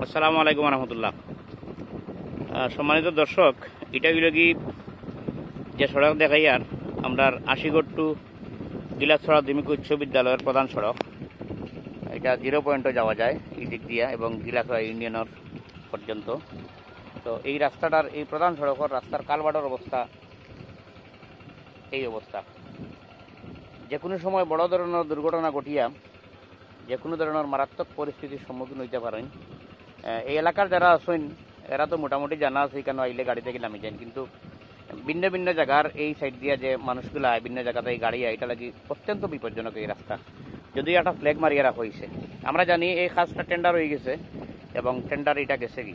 আসসালামু আলাইকুম রহমতুল্লাহ। সম্মানিত দর্শক, এটা হইল কি যে সড়ক দেখাই আর আমরা আশিগড় টু গিলাছড়া দিমিক উচ্চ বিদ্যালয়ের প্রধান সড়ক। এটা 0 পয়েন্টে যাওয়া যায় এই দিক দিয়া এবং গিলাছড়া ইউনিয়নের পর্যন্ত। তো এই রাস্তাটার এই প্রধান সড়কের রাস্তার কালভার্টের অবস্থা এই অবস্থা। যে কোনো সময় বড় ধরনের দুর্ঘটনা ঘটিয়া যে কোনো ধরনের মারাত্মক পরিস্থিতির সম্মুখীন হইতে পারেন। এই এলাকার যারা আছেন এরা তো মোটামুটি জানা আছে কেন আইলে গাড়ি থেকে নামি যান, কিন্তু ভিন্ন ভিন্ন জায়গার এই সাইড দিয়া যে মানুষগুলা ভিন্ন জায়গাতে এই গাড়ি এটা লাগি অত্যন্ত বিপজ্জনক এই রাস্তা। যদিও একটা ফ্ল্যাগ মারিয়ে রাখা হয়েছে, আমরা জানি এই কাজটা টেন্ডার হয়ে গেছে এবং টেন্ডার এটা গেছে কি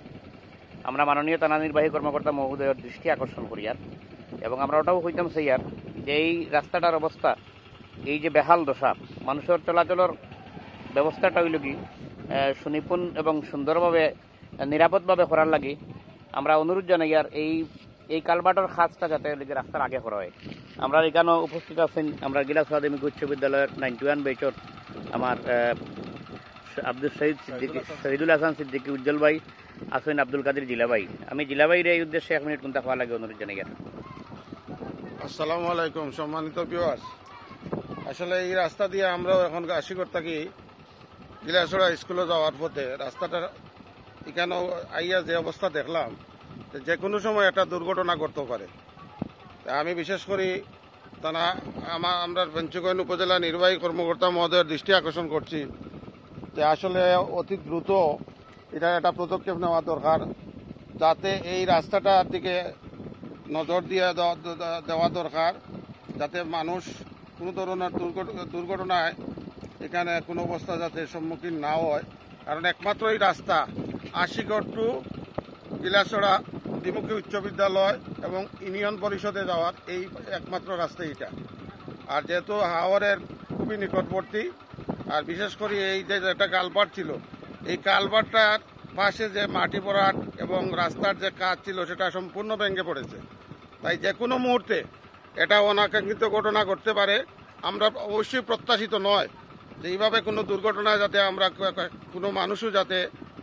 আমরা মাননীয় থানা নির্বাহী কর্মকর্তা মহোদয়ের দৃষ্টি আকর্ষণ করি আর, এবং আমরা ওটাও হইতাম সেই আর যে এই রাস্তাটার অবস্থা এই যে বেহাল দশা, মানুষের চলাচলের ব্যবস্থাটা হইল কি সুনিপুণ এবং সুন্দরভাবে নিরাপদভাবে করার লাগে আমরা অনুরোধ জানাই আর এই কালভার্টের খাজটা যাতে রাস্তার আগে করা হয়। আমরা এখানেও উপস্থিত আছেন আমরা গিলাছড়া দিমিক উচ্চ বিদ্যালয়ের 91 ব্যাচর আমার আব্দুল শহীদুল হাসান সিদ্দিকী উজ্জ্বল ভাই আছেন, আব্দুল কাদের জিলা ভাই। আমি জিলা ভাইয়ের এই উদ্দেশ্যে 1 মিনিট কোনটা খাওয়া লাগে অনুরোধ জানাই। আসসালামু আলাইকুম সম্মানিত ভিউয়ার্স, আসলে এই রাস্তা দিয়ে আমরাও এখন আশিগড় থাকি গিলাছড়া স্কুলে যাওয়ার পথে রাস্তাটা এখানেও আইয়া যে অবস্থা দেখলাম যে কোনো সময় একটা দুর্ঘটনা ঘটতে পারে। আমি বিশেষ করে আমরা পঞ্চগড় উপজেলা নির্বাহী কর্মকর্তা মহোদয়ের দৃষ্টি আকর্ষণ করছি যে আসলে অতি দ্রুত এটা একটা পদক্ষেপ নেওয়া দরকার, যাতে এই রাস্তাটার দিকে নজর দিয়ে দেওয়া দরকার, যাতে মানুষ কোনো ধরনের দুর্ঘটনায় এখানে কোনো অবস্থা যাতে সম্মুখীন না হয়। কারণ একমাত্র এই রাস্তা আশিগড় টু গিলাছড়া দ্বিমুখী উচ্চ বিদ্যালয় এবং ইউনিয়ন পরিষদে যাওয়ার এই একমাত্র রাস্তা এটা। আর যেহেতু হাওরের খুবই নিকটবর্তী, আর বিশেষ করে এই যে একটা কালভার্ট ছিল, এই কালভার্টটার পাশে যে মাটি ভরাট এবং রাস্তার যে কাজ ছিল সেটা সম্পূর্ণ ভেঙে পড়েছে। তাই যে কোনো মুহূর্তে এটা অনাকাঙ্ক্ষিত ঘটনা ঘটতে পারে। আমরা অবশ্যই প্রত্যাশিত নয় যে এইভাবে কোনো দুর্ঘটনায় যাতে আমরা কোনো মানুষও যাতে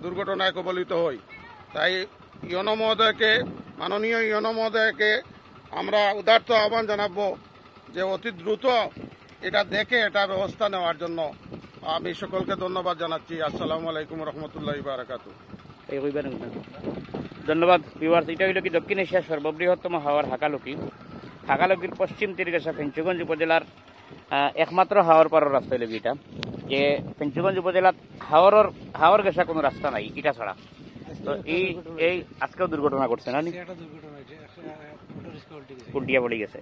দুর্ঘটনায় কবলিত হই। তাই ইউনো মহোদয়কে, মাননীয় ইউনো মহোদয়কে আমরা উদার্ত আহ্বান জানাবো যে অতি দ্রুত এটা দেখে এটা ব্যবস্থা নেওয়ার জন্য। আমি সকলকে ধন্যবাদ জানাচ্ছি। আসসালামু আলাইকুম রহমতুল্লাহি বারাকাতু। ধন্যবাদ ভিউয়ার্স। এটা হইল কি দক্ষিণ এশিয়ার সর্ববৃহত্তম হাওর হাকালুকির পশ্চিম তীরগেছা ফেঞ্চুগঞ্জ উপজেলার একমাত্র হাওর পাড়ার রাস্তা হইল এটা, যে ফেঞ্চুগঞ্জ উপজেলার হাওর গেছা কোনো রাস্তা নাই এটা ছাড়া। তো এই আজকেও দুর্ঘটনা ঘটছে না, উল্টিয়া পড়ে গেছে।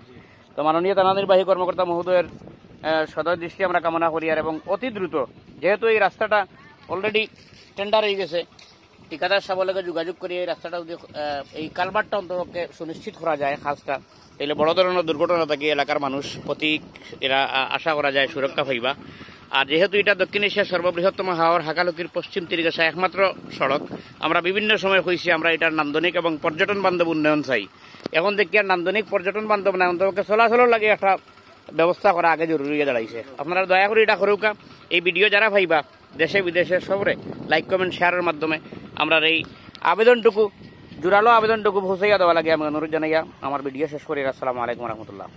তো মাননীয় থানা নির্বাহী কর্মকর্তা মহোদয়ের সদয় দৃষ্টি আমরা কামনা করি আর, এবং অতি দ্রুত যেহেতু এই রাস্তাটা অলরেডি টেন্ডার হয়ে গেছে, ঠিকাদার সাহেবের লগে যোগাযোগ করি এই রাস্তাটা যদি এই কালভার্টটা অন্তপক্ষে সুনিশ্চিত করা যায় খাসটা, তাহলে বড় ধরনের দুর্ঘটনা থেকে এলাকার মানুষ এরা আশা করা যায় সুরক্ষা পাইবা। আর যেহেতু এটা দক্ষিণ এশিয়ার সর্ববৃহত্তম হাওর হাকালুকির পশ্চিম তীরগেছা একমাত্র সড়ক, আমরা বিভিন্ন সময় কইছি আমরা এটার নান্দনিক এবং পর্যটন বান্ধব উন্নয়ন চাই। এখন দেখি আর নান্দনিক পর্যটন বান্ধব না, অন্তপক্ষে চলাচলের লাগে একটা ব্যবস্থা করা আগে জরুরি হয়ে দাঁড়াইছে। আপনারা দয়া করে এটা করুকা। এই ভিডিও যারা পাইবা দেশে বিদেশে সবরে লাইক কমেন্ট শেয়ারের মাধ্যমে আমরা এই আবেদনটুকু জোরালো আবেদনটুকু পৌঁছাইয়া দেওয়া লাগে আমি অনুরোধ জানাইয়া আমার ভিডিও শেষ করি। আসসালামু আলাইকুম রহমতুল্লাহ।